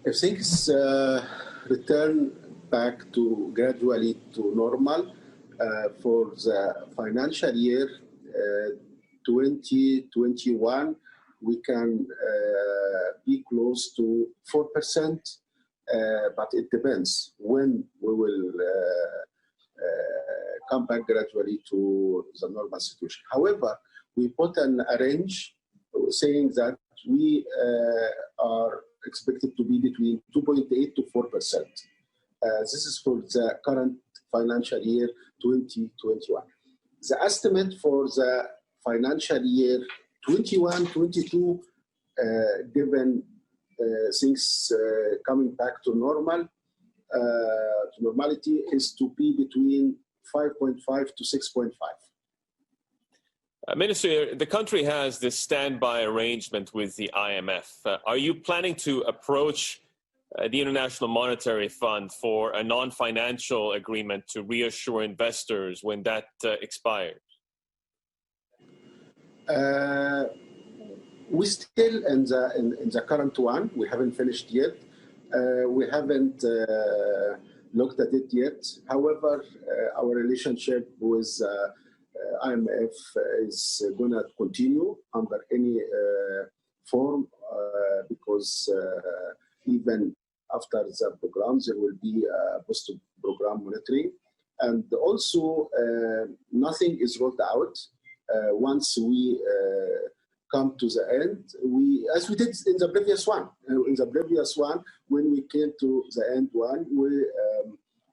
If things return back to gradually to normal for the financial year 2021, we can be close to 4%, but it depends when we will come back gradually to the normal situation. However, we put a range saying that we are expected to be between 2.8 to 4%. This is for the current financial year 2021. The estimate for the financial year 21-22, given things coming back to normality, is to be between 5.5 to 6.5. Minister, the country has this standby arrangement with the IMF. Are you planning to approach the International Monetary Fund for a non-financial agreement to reassure investors when that expires? We're still in the current one. We haven't finished yet. We haven't looked at it yet. However, our relationship with IMF is going to continue under any form because even after the program, there will be post-program monitoring. And also, nothing is rolled out. Once we come to the end, as we did in the previous one. In the previous one, when we came to the end one, we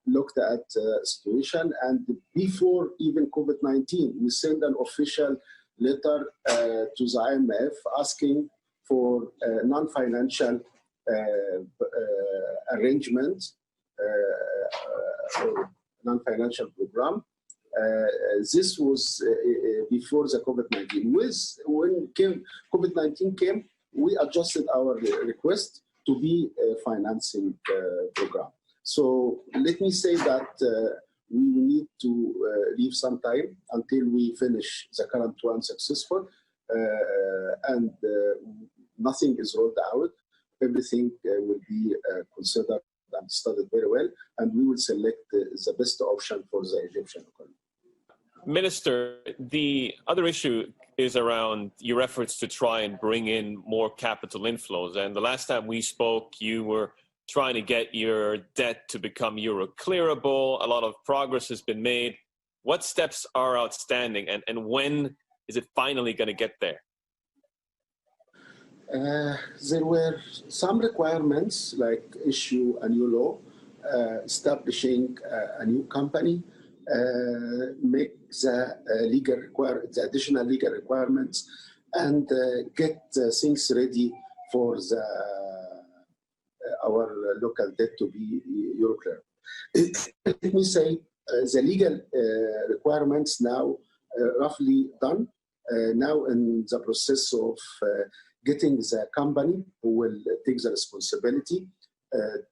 looked at the situation, and before even COVID-19, we sent an official letter to the IMF asking for non-financial arrangement, non-financial program. This was before the COVID-19. When COVID-19 came, we adjusted our request to be a financing program. So let me say that we need to leave some time until we finish the current one successful, and nothing is rolled out. Everything will be considered and studied very well, and we will select the best option for the Egyptian economy. Minister, the other issue is around your efforts to try and bring in more capital inflows. And the last time we spoke, you were trying to get your debt to become Euroclearable. A lot of progress has been made. What steps are outstanding, and when is it finally going to get there? There were some requirements, like issue a new law, establishing a new company, make the additional legal requirements, and get things ready for our local debt to be Euroclear. Let me say the legal requirements now roughly done. Now in the process of getting the company who will take the responsibility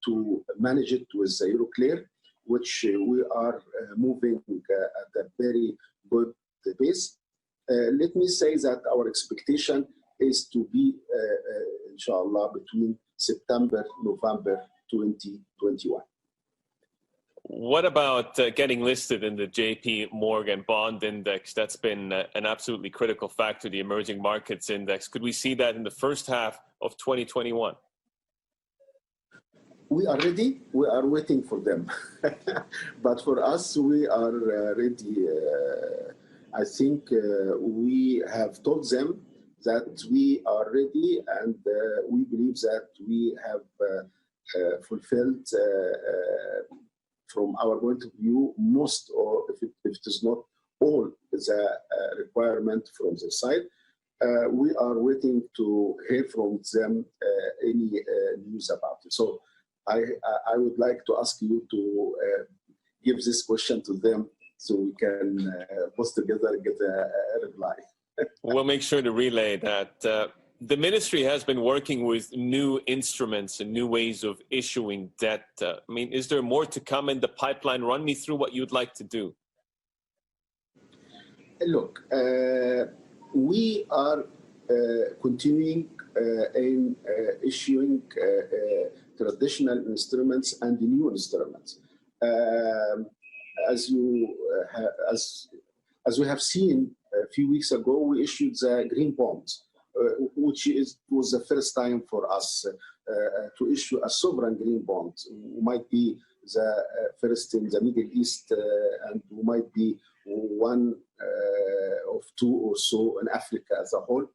to manage it with the Euroclear, which we are moving at a very good pace. Let me say that our expectation is to be, inshallah, between September, November 2021. What about getting listed in the JPMorgan Bond Index? That's been an absolutely critical factor, the Emerging Markets Index. Could we see that in the first half of 2021? We are ready. We are waiting for them. But for us, we are ready. I think we have told them that we are ready, and we believe that we have fulfilled, from our point of view, most, or if it is not all, the requirement from their side. We are waiting to hear from them any news about it. So I would like to ask you to give this question to them so we can post together and get a reply. We'll make sure to relay that. The ministry has been working with new instruments and new ways of issuing debt. I mean, is there more to come in the pipeline? Run me through what you'd like to do. Look, we are continuing in issuing traditional instruments and new instruments. As we have seen a few weeks ago, we issued the green bond, which was the first time for us to issue a sovereign green bond. We might be the first in the Middle East, and we might be one of two or so in Africa as a whole.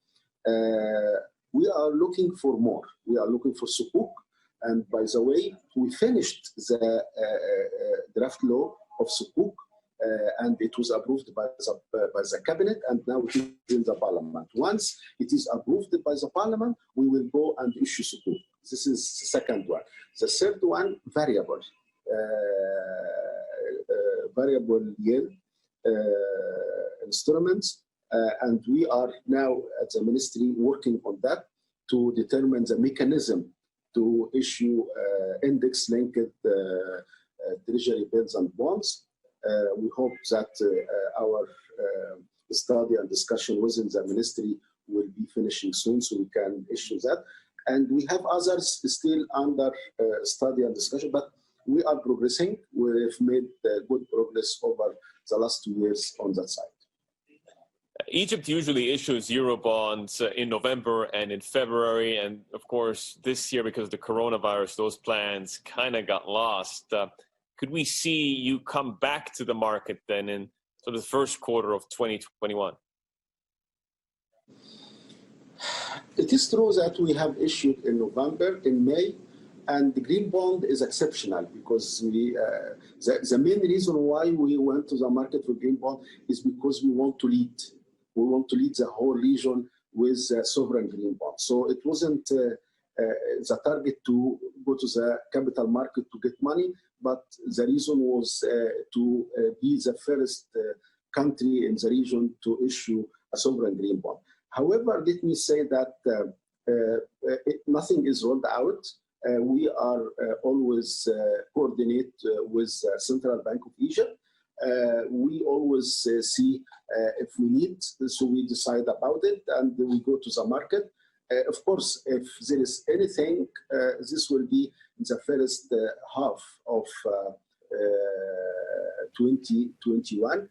We are looking for more. We are looking for sukuk. And by the way, we finished the draft law of sukuk, and it was approved by the cabinet, and now it is in the parliament. Once it is approved by the parliament, we will go and issue sukuk. This is the second one. The third one, variable yield instruments, and we are now at the ministry working on that to determine the mechanism to issue index-linked treasury bills and bonds. We hope that our study and discussion within the ministry will be finishing soon, so we can issue that. And we have others still under study and discussion, but we are progressing. We've made good progress over the last 2 years on that side. Egypt usually issues Eurobonds in November and in February. And of course, this year, because of the coronavirus, those plans kind of got lost. Could we see you come back to the market then in sort of the first quarter of 2021? It is true that we have issued in November, in May, and the green bond is exceptional because the main reason why we went to the market for green bond is because we want to lead. We want to lead the whole region with sovereign green bond. So it wasn't the target to go to the capital market to get money, but the reason was to be the first country in the region to issue a sovereign green bond. However, let me say that nothing is rolled out. We are always coordinate with Central Bank of Egypt. We always see if we need, so we decide about it and we go to the market. Of course, if there is anything, this will be in the first half of 2021.